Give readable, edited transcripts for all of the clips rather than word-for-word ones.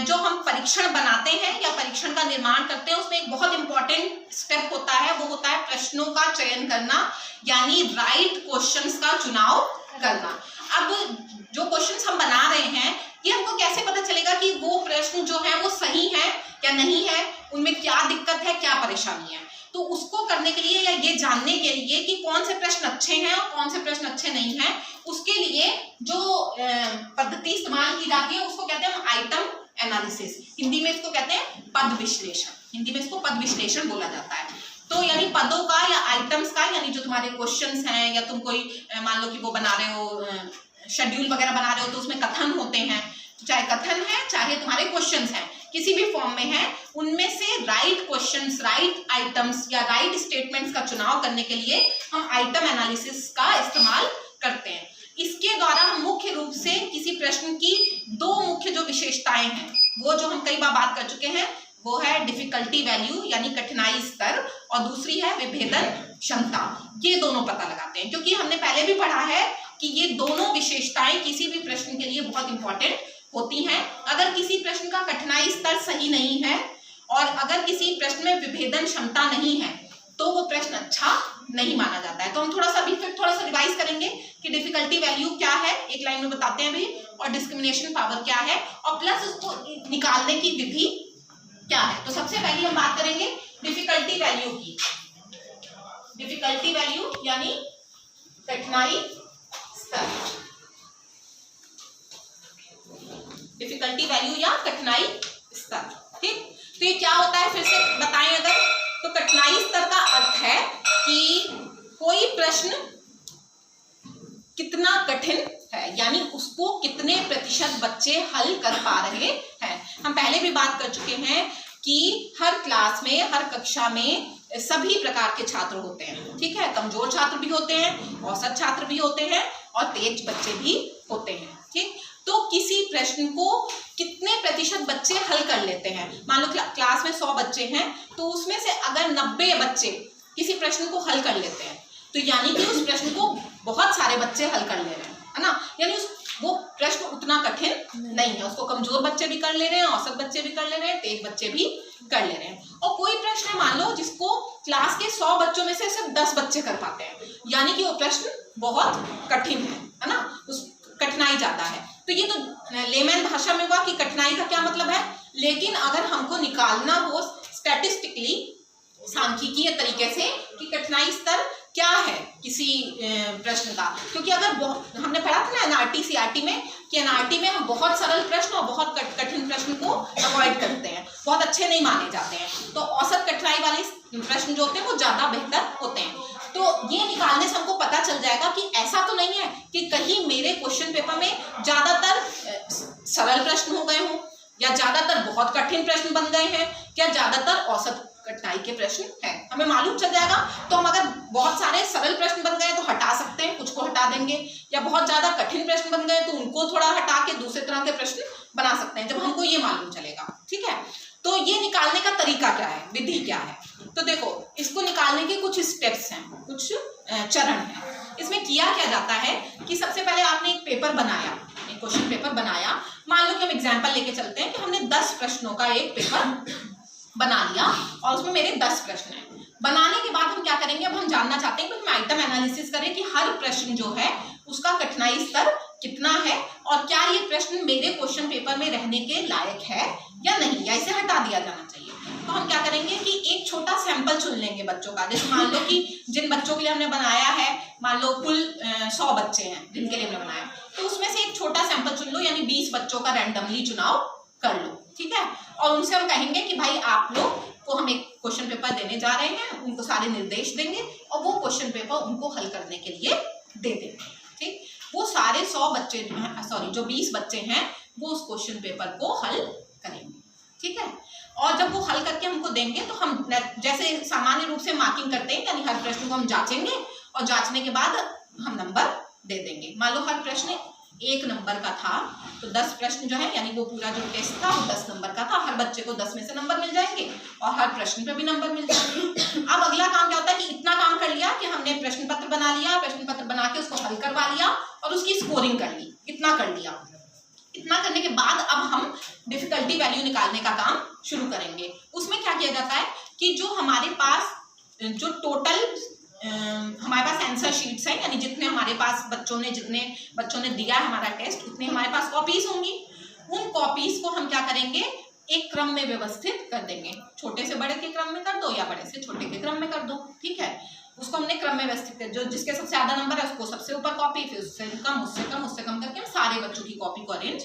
जो हम परीक्षण बनाते हैं या परीक्षण का निर्माण करते हैं उसमें एक बहुत इंपॉर्टेंट स्टेप होता है, वो होता है प्रश्नों का चयन करना, यानी राइट क्वेश्चंस का चुनाव करना। अब जो क्वेश्चंस हम बना रहे हैं ये हमको कैसे पता चलेगा कि वो प्रश्न जो है वो सही है या नहीं है, उनमें क्या दिक्कत है, क्या परेशानी है। तो उसको करने के लिए या ये जानने के लिए कि कौन से प्रश्न अच्छे हैं और कौन से प्रश्न अच्छे नहीं हैं, उसके लिए जो पद्धति इस्तेमाल की जाती है उसको कहते हैं हम आइटम एनालिसिस। हिंदी में इसको कहते हैं पद विश्लेषण, हिंदी में इसको पद विश्लेषण बोला जाता है। तो यानी पदों का या आइटम्स का, यानी जो तुम्हारे क्वेश्चंस हैं या तुम कोई मान लो कि वो बना रहे हो, शेड्यूल वगैरह बना रहे हो तो उसमें कथन होते हैं, चाहे कथन है चाहे तुम्हारे क्वेश्चंस हैं, किसी भी फॉर्म में है, उनमें से राइट क्वेश्चंस, राइट आइटम्स या राइट स्टेटमेंट्स का चुनाव करने के लिए हम आइटम एनालिसिस का इस्तेमाल करते हैं। इसके द्वारा हम मुख्य रूप से किसी प्रश्न की दो मुख्य जो विशेषताएं हैं, वो जो हम कई बार बात कर चुके हैं, वो है डिफिकल्टी वैल्यू यानी कठिनाई स्तर, और दूसरी है विभेदन क्षमता। ये दोनों पता लगाते हैं, क्योंकि हमने पहले भी पढ़ा है कि ये दोनों विशेषताएं किसी भी प्रश्न के लिए बहुत इंपॉर्टेंट होती हैं। अगर किसी प्रश्न का कठिनाई स्तर सही नहीं है और अगर किसी प्रश्न में विभेदन क्षमता नहीं है तो वो प्रश्न अच्छा नहीं माना जाता है। तो हम थोड़ा सा रिवाइज करेंगे कि डिफिकल्टी वैल्यू क्या है, एक लाइन में बताते हैं अभी, और डिस्क्रिमिनेशन पावर क्या है, और प्लस उसको निकालने की विधि क्या है। तो सबसे पहले हम बात करेंगे डिफिकल्टी वैल्यू की। डिफिकल्टी वैल्यू यानी कठिनाई स्तर, डिफिकल्टी वैल्यू या कठिनाई स्तर। ठीक, तो ये क्या होता है फिर से बताएं अगर, तो कठिनाई स्तर का अर्थ है कि कोई प्रश्न कितना कठिन है, यानी उसको कितने प्रतिशत बच्चे हल कर पा रहे हैं। हम पहले भी बात कर चुके हैं कि हर क्लास में, हर कक्षा में सभी प्रकार के छात्र होते हैं। ठीक है, कमजोर छात्र भी होते हैं, औसत छात्र भी होते हैं और तेज बच्चे भी होते हैं। ठीक, तो किसी प्रश्न को कितने प्रतिशत बच्चे हल कर लेते हैं। मान लो क्लास में 100 बच्चे हैं तो उसमें से अगर 90 बच्चे किसी प्रश्न को हल कर लेते हैं तो यानी कि उस प्रश्न को बहुत सारे बच्चे हल कर ले रहे हैं, है ना। यानी वो प्रश्न उतना कठिन नहीं है, उसको कमजोर बच्चे भी कर ले रहे हैं, औसत बच्चे भी कर ले रहे हैं, तेज बच्चे भी कर ले रहे हैं। और कोई प्रश्न है मान लो जिसको क्लास के 100 बच्चों में से सिर्फ 10 बच्चे कर पाते हैं, यानी कि वो प्रश्न बहुत कठिन है ना, उस कठिनाई ज्यादा है। तो ये तो लेमैन भाषा में हुआ कि कठिनाई का क्या मतलब है। लेकिन अगर हमको निकालना हो स्टैटिस्टिकली, सांख्यिकीय तरीके से कि कठिनाई स्तर क्या है किसी प्रश्न का, क्योंकि अगर हमने पढ़ा था ना एनआरटी सीआरटी में कि एनआरटी में हम बहुत सरल प्रश्न और बहुत कठिन प्रश्न को अवॉइड करते हैं, बहुत अच्छे नहीं माने जाते हैं। तो औसत कठिनाई वाले प्रश्न जो होते हैं वो ज्यादा बेहतर होते हैं। तो ये निकालने से हमको पता चल जाएगा कि ऐसा तो नहीं है कि कहीं मेरे क्वेश्चन पेपर में ज्यादातर सरल प्रश्न हो गए हों, या ज्यादातर बहुत कठिन प्रश्न बन गए हैं, या ज्यादातर औसत कठिनाई के प्रश्न हैं। हमें मालूम चल जाएगा। तो हम अगर बहुत सारे सरल प्रश्न बन गए तो हटा सकते हैं, कुछ को हटा देंगे, या बहुत ज्यादा कठिन प्रश्न बन गए तो उनको थोड़ा हटा के दूसरे तरह के प्रश्न बना सकते हैं, जब हमको ये मालूम चलेगा। ठीक है, तो ये निकालने का तरीका क्या है, विधि क्या है। तो देखो, इसको निकालने के कुछ स्टेप्स हैं, कुछ चरण हैं। इसमें किया क्या जाता है कि सबसे पहले आपने एक पेपर बनाया, एक क्वेश्चन पेपर बनाया। मान लो कि हम एग्जाम्पल लेके चलते हैं कि हमने 10 प्रश्नों का एक पेपर बना लिया और उसमें मेरे 10 प्रश्न हैं। बनाने के बाद हम क्या करेंगे, अब हम जानना चाहते हैं कि हम आइटम एनालिसिस करें कि हर प्रश्न जो है उसका कठिनाई स्तर कितना है और क्या ये प्रश्न मेरे क्वेश्चन पेपर में रहने के लायक है या नहीं, या इसे हटा दिया जाना चाहिए। तो हम क्या करेंगे कि एक छोटा सैंपल चुन लेंगे बच्चों का। जैसे मान लो कि जिन बच्चों के लिए हमने बनाया है, मान लो कुल 100 बच्चे हैं जिनके लिए हमने बनाया, तो उसमें से एक छोटा सैंपल चुन लो, यानी 20 बच्चों का रैंडमली चुनाव कर लो। ठीक है, और उनसे हम कहेंगे कि भाई आप लोग को हम एक क्वेश्चन पेपर देने जा रहे हैं, उनको सारे निर्देश देंगे और वो क्वेश्चन पेपर उनको हल करने के लिए दे देंगे। ठीक, वो सारे 100 बच्चे जो हैं, सॉरी जो 20 बच्चे हैं, वो उस क्वेश्चन पेपर को हल करेंगे। ठीक है, और जब वो हल करके हमको देंगे तो हम जैसे सामान्य रूप से मार्किंग करते हैं, यानी हर प्रश्न को हम जांचेंगे और जांचने के बाद हम नंबर दे देंगे। मान लो हर प्रश्न 1 नंबर का था तो 10 प्रश्न जो है, यानी वो पूरा जो टेस्ट था वो 10 नंबर का था, हर बच्चे को 10 में से नंबर मिल जाएंगे और हर प्रश्न पे भी नंबर मिल जाएंगे। अब अगला काम क्या होता है कि इतना काम कर लिया कि हमने प्रश्न पत्र बना लिया, प्रश्न पत्र बना के उसको हल करवा लिया और उसकी स्कोरिंग कर ली, इतना कर लिया। इतना करने के बाद अब हम डिफिकल्टी वैल्यू निकालने का काम शुरू करेंगे। उसमें क्या किया जाता है कि जो हमारे पास जो टोटल हमारे पास आंसर शीट्स हैं, यानी जितने हमारे पास जितने बच्चों ने दिया है हमारा टेस्ट, उतने हमारे पास कॉपीज होंगी। उन कॉपीज को हम क्या करेंगे, एक क्रम में व्यवस्थित कर देंगे। छोटे से बड़े के क्रम में कर दो या बड़े से छोटे के क्रम में कर दो, ठीक है। उसको हमने क्रम में व्यवस्थित कर, जो जिसके सबसे ज्यादा नंबर है उसको सबसे ऊपर कॉपी, फिर उससे कम, उससे कम, उससे कम करके हम सारे बच्चों की कॉपी को अरेंज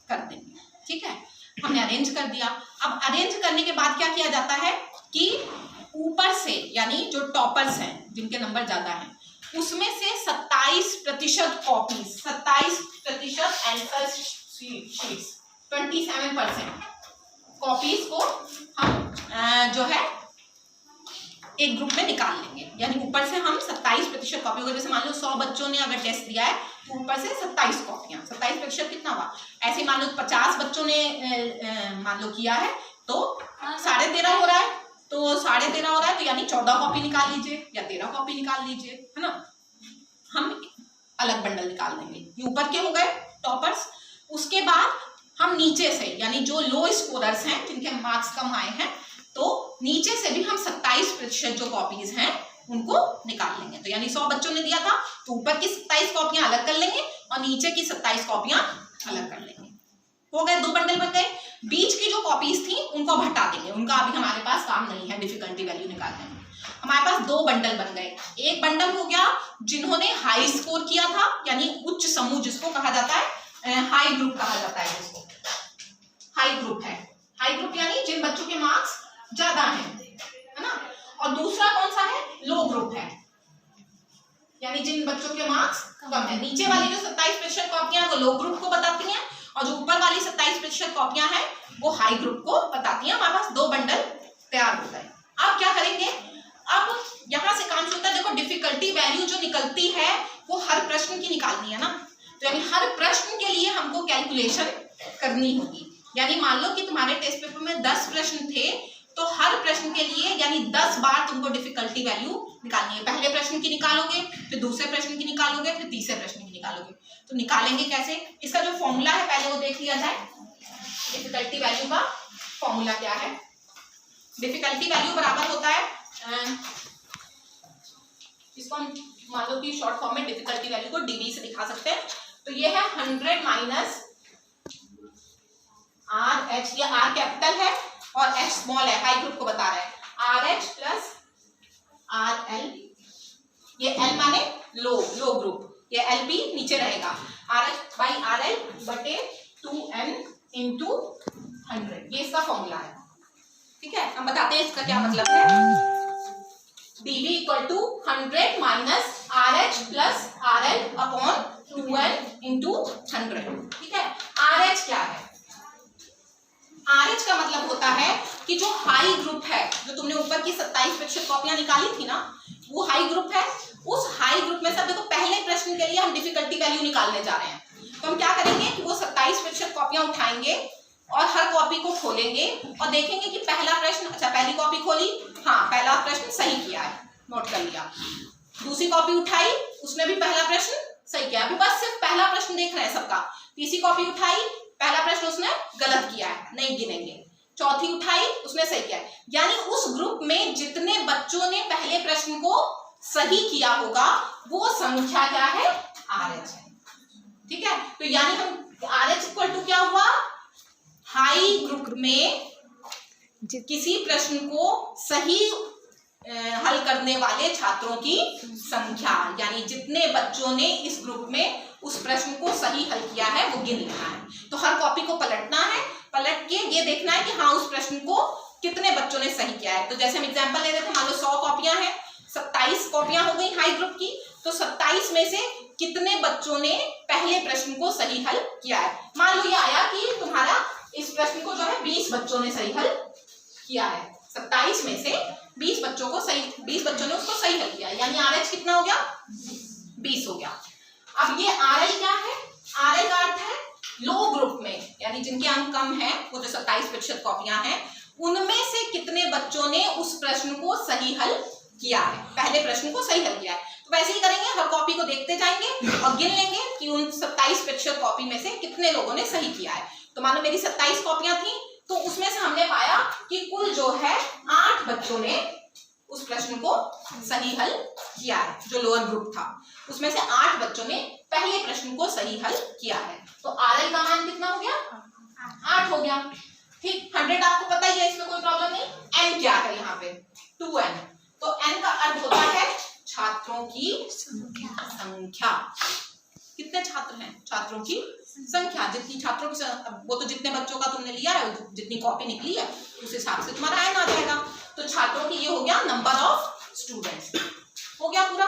कर देंगे, ठीक है। हमने अरेंज कर दिया। अब अरेंज करने के बाद क्या किया जाता है कि ऊपर से, यानी जो टॉपर्स हैं जिनके नंबर ज्यादा हैं, उसमें से 27% कॉपी, 27% आंसर शीट्स, 27% कॉपीज को हम जो है एक ग्रुप में निकाल लेंगे। यानी ऊपर से हम 27% कॉपी को, जैसे मान लो 100 बच्चों ने अगर टेस्ट दिया है तो ऊपर से 27 कॉपियां, 27% कितना हुआ, ऐसे मान लो 50 बच्चों ने मान लो किया है तो 13.5 हो रहा है, तो 13.5 हो रहा है, तो यानी 14 कॉपी निकाल लीजिए या 13 कॉपी निकाल लीजिए, है ना। हम अलग बंडल निकाल देंगे। ये ऊपर के हो गए टॉपर्स। उसके बाद हम नीचे से, यानी जो लो स्कोरर्स हैं जिनके मार्क्स कम आए हैं, तो नीचे से भी हम 27% जो कॉपीज हैं उनको निकाल लेंगे। तो यानी 100 बच्चों ने दिया था तो ऊपर की 27 कॉपियां अलग कर लेंगे और नीचे की 27 कॉपियां अलग कर लेंगे। हो गए, 2 बंडल बन गए। बीच की जो कॉपीज थी उनको अब हटा देंगे, उनका अभी हमारे पास काम नहीं है डिफिकल्टी वैल्यू निकालने में। हमारे पास 2 बंडल बन गए। एक बंडल हो गया जिन्होंने हाई स्कोर किया था, यानी उच्च समूह जिसको कहा जाता है, हाई ग्रुप कहा जाता है जिसको, हाई ग्रुप है। हाई ग्रुप यानी जिन बच्चों के मार्क्स ज्यादा है ना। और दूसरा कौन सा है, लो ग्रुप है, यानी जिन बच्चों के मार्क्स कम है। नीचे वाली जो 27% कॉपियां वो लो ग्रुप को बताती हैं और जो ऊपर वाली 27% कॉपियां हैं वो हाई ग्रुप को बताती हैं। हमारे पास 2 बंडल तैयार हो गए। अब क्या करेंगे, अब यहां से काम शुरू होता है। देखो डिफिकल्टी वैल्यू जो निकलती है वो हर प्रश्न की निकालनी है ना, तो यानी हर प्रश्न के लिए हमको कैलकुलेशन करनी होगी। यानी मान लो कि तुम्हारे टेस्ट पेपर में 10 प्रश्न थे, तो हर प्रश्न के लिए यानी 10 बार तुमको डिफिकल्टी वैल्यू निकालनी है। पहले प्रश्न की निकालोगे, फिर दूसरे प्रश्न की निकालोगे, फिर तीसरे प्रश्न की निकालोगे। तो निकालेंगे कैसे, इसका जो फॉर्मूला है पहले वो देख लिया जाए। डिफिकल्टी वैल्यू का फॉर्मूला क्या है। डिफिकल्टी वैल्यू बराबर होता है, इसको हम मान लो कि शॉर्ट फॉर्म में डिफिकल्टी वैल्यू को डीवी से दिखा सकते हैं। तो ये है 100 माइनस आर एच, ये आर कैपिटल है और एच स्मॉल है, हाई ग्रुप को बता रहा है। Are H plus R L, ये एल माने लो ग्रुप, ये एल भी नीचे रहेगा। R H by R L बटे 2n इंटू 100, ये इसका फॉर्मूला है, ठीक है। हम बताते हैं इसका क्या मतलब है। dv equal to 100 minus R H plus R L upon 2n into 100, ठीक है। आर एच क्या है, आर एच का मतलब होता है कि जो हाई ग्रुप है, जो तुमने ऊपर की 27% कॉपियां निकाली थी ना, वो हाई ग्रुप है। उस हाई ग्रुप में से देखो पहले प्रश्न के लिए हम डिफिकल्टी वैल्यू निकालने जा रहे हैं। तो हम क्या करेंगे कि वो 27% कॉपियां उठाएंगे और हर कॉपी को खोलेंगे और देखेंगे कि पहला प्रश्न, अच्छा पहली कॉपी खोली, हाँ पहला प्रश्न सही किया है, नोट कर लिया। दूसरी कॉपी उठाई, उसने भी पहला प्रश्न सही किया, अभी बस सिर्फ पहला प्रश्न देख रहे हैं सबका। तीसरी कॉपी उठाई, पहला प्रश्न उसने गलत किया है, नहीं गिनेंगे। चौथी उठाई, उसने सही किया है। यानी उस ग्रुप में जितने बच्चों ने पहले प्रश्न को सही किया होगा वो संख्या क्या है, आर एच है, ठीक है। तो यानी हम आर एच इक्वल टू क्या हुआ, हाई ग्रुप में किसी प्रश्न को सही हल करने वाले छात्रों की संख्या, यानी जितने बच्चों ने इस ग्रुप में उस प्रश्न को सही हल किया है वो गिन लेना है। तो हर कॉपी को पलटना है, पलट के ये देखना है कि हाँ उस प्रश्न को कितने बच्चों ने सही किया है। तो जैसे हम एग्जांपल ले रहे थे, मान लो 100 कॉपियां हैं, 27 कॉपियां हो गई हाई ग्रुप की, तो 27 में से कितने बच्चों ने पहले प्रश्न को सही हल किया है। मान लो ये आया कि तुम्हारा इस प्रश्न को जो है 20 बच्चों ने सही हल किया है, 27 में से 20 बच्चों ने उसको सही हल किया, यानी आर एच कितना हो गया, 20 हो गया। अब ये आर एल क्या है, आर एल का अर्थ है लो ग्रुप में, यानी जिनके अंक कम है, वो जो 27% कॉपियां हैं, उनमें से कितने बच्चों ने उस प्रश्न को सही हल किया है, पहले प्रश्न को सही हल किया है। तो वैसे ही करेंगे, हर कॉपी को देखते जाएंगे और गिन लेंगे कि उन 27% कॉपी में से कितने लोगों ने सही किया है। तो मानो मेरी 27 कॉपियां थी, तो उसमें से हमने पाया कि कुल जो है 8 बच्चों ने उस प्रश्न को सही हल किया है। जो लोअर ग्रुप था उसमें से 8 बच्चों ने पहले प्रश्न को सही हल किया है। तो RL का मान कितना हो गया? 8 हो गया। ठीक, 100 आपको पता ही है, इसमें कोई प्रॉब्लम नहीं। n क्या है यहाँ पे? 2n। तो n का अर्थ होता है छात्रों की संख्या। कितने छात्र हैं? छात्रों की संख्या। जितनी छात्रों की, वो तो जितने बच्चों का तुमने लिया है, जितनी कॉपी निकली है उस हिसाब से तुम्हारा n आ जाएगा। तो छात्रों की ये हो गया नंबर ऑफ स्टूडेंट्स। हो गया पूरा,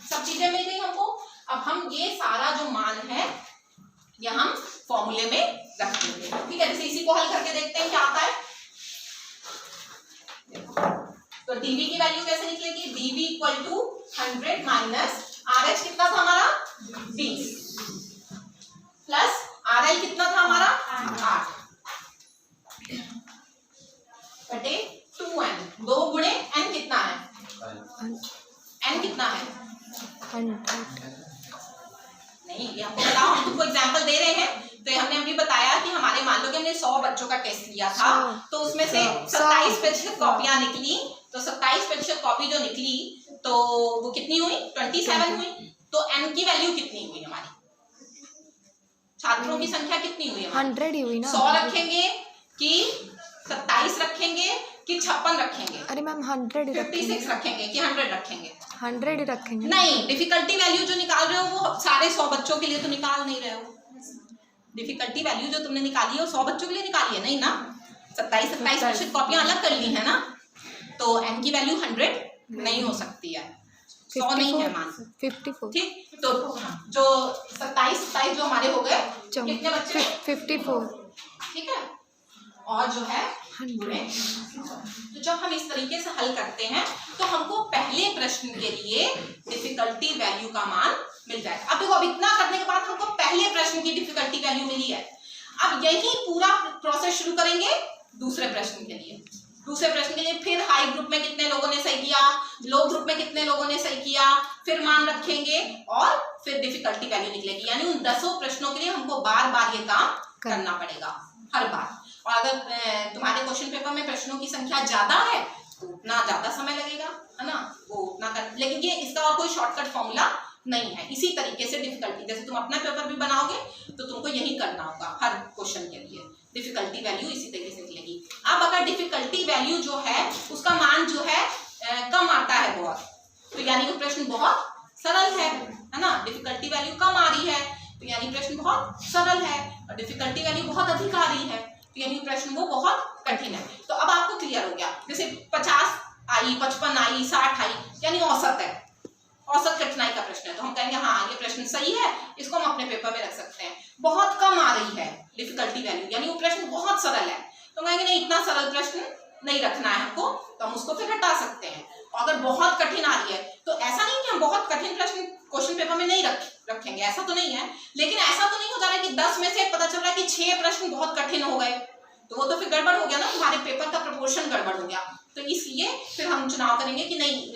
सब चीजें मिल गई हमको। अब हम ये सारा जो मान है ये हम फॉर्मूले में रख देंगे। ठीक है, जैसे इसी को हल करके देखते हैं क्या आता है। तो dv की वैल्यू कैसे निकलेगी? dv equal to 100 minus RH कितना था हमारा? 20 प्लस RL कितना था हमारा? 8 बटे 2n। 2 गुणे n कितना है? n कितना है? 100। नहीं, ये हमको बताओ, हम तुमको एग्जांपल दे रहे हैं। तो हमने अभी बताया कि हमारे, मान लो कि हमने 100 बच्चों का टेस्ट लिया था, तो उसमें से 27% कॉपियां निकली। तो 27% कॉपी जो निकली तो वो कितनी हुई? 27 हुई। तो n की वैल्यू कितनी हुई हमारी? छात्रों की संख्या कितनी हुई हमारी? 100 ही हुई ना। 100 रखेंगे कि 27 रखेंगे कि 56 रखेंगे? अरे मैम 100 ही 56 रखेंगे कि 100 रखेंगे? 100 ही रखेंगे। नहीं, डिफिकल्टी वैल्यू जो निकाल रहे हो वो सारे 100 बच्चों के लिए तो निकाल नहीं रहे हो। डिफिकल्टी वैल्यू जो तुमने निकाली है वो 100 बच्चों के लिए निकाली है, नहीं ना? 27% कॉपियां अलग कर ली है ना। तो n की वैल्यू 100 नहीं हो सकती है, 100 नहीं है मान। 54। ठीक, तो जो 27 जो हमारे हो गए, कितने बच्चे? 54। ठीक है, और जो है तो जब हम इस तरीके से हल करते हैं तो हमको पहले प्रश्न के लिए डिफिकल्टी वैल्यू का मान मिल जाएगा। अब देखो, अब इतना करने के बाद हमको पहले प्रश्न की डिफिकल्टी वैल्यू मिली है। अब यही पूरा प्रोसेस शुरू करेंगे दूसरे प्रश्न के लिए। दूसरे प्रश्न के लिए फिर हाई ग्रुप में कितने लोगों ने सही किया, लो ग्रुप में कितने लोगों ने सही किया, फिर मान रखेंगे और फिर डिफिकल्टी वैल्यू निकलेगी। यानी उन 10 प्रश्नों के लिए हमको बार बार ये काम करना पड़ेगा हर बार। और अगर तुम्हारे क्वेश्चन पेपर में प्रश्नों की संख्या ज्यादा है तो उतना ज्यादा समय लगेगा, है ना, वो उतना कर। लेकिन ये इसका और कोई शॉर्टकट फॉर्मूला नहीं है। इसी तरीके से डिफिकल्टी, जैसे तुम अपना पेपर भी बनाओगे तो तुमको यही करना होगा हर क्वेश्चन के लिए। डिफिकल्टी वैल्यू इसी तरीके से निकलेगी। अब अगर डिफिकल्टी वैल्यू जो है उसका मान जो है कम आता है बहुत, तो यानी वो प्रश्न बहुत सरल है ना। डिफिकल्टी वैल्यू कम आ रही है तो यानी प्रश्न बहुत सरल है, और डिफिकल्टी वैल्यू बहुत अधिक आ रही है तो यानी प्रश्न वो बहुत कठिन है। तो अब आपको क्लियर हो गया, जैसे 50 आई, 55 आई, 60 आई, यानी औसत है, औसत कठिनाई का प्रश्न है, तो हम कहेंगे हाँ ये प्रश्न सही है, इसको हम अपने पेपर में रख सकते हैं। बहुत कम आ रही है डिफिकल्टी वैल्यू, यानी वो प्रश्न बहुत सरल है, तो कहेंगे नहीं इतना सरल प्रश्न नहीं रखना है हमको, तो हम उसको फिर हटा सकते हैं। और अगर बहुत कठिन आ रही है तो ऐसा नहीं कि हम बहुत कठिन प्रश्न क्वेश्चन पेपर में नहीं रखेंगे, ऐसा तो नहीं है। लेकिन ऐसा तो नहीं हो जा रहा है कि 10 में से पता चल रहा है कि 6 प्रश्न बहुत कठिन हो गए, तो वो तो फिर गड़बड़ हो गया ना, तुम्हारे पेपर का प्रपोर्शन गड़बड़ हो गया। तो इसलिए फिर हम चुनाव करेंगे कि नहीं,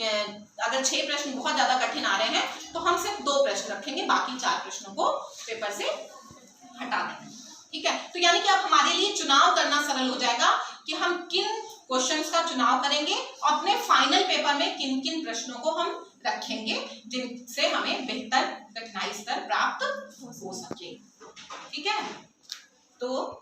अगर 6 प्रश्न बहुत ज्यादा कठिन आ रहे हैं तो हम सिर्फ 2 प्रश्न रखेंगे, बाकी 4 प्रश्नों को पेपर से हटा देंगे। ठीक है, तो यानी कि अब हमारे लिए चुनाव करना सरल हो जाएगा कि हम किन क्वेश्चंस का चुनाव करेंगे और अपने फाइनल पेपर में किन किन प्रश्नों को हम रखेंगे जिनसे हमें बेहतर कठिनाई स्तर प्राप्त हो सके। ठीक है, तो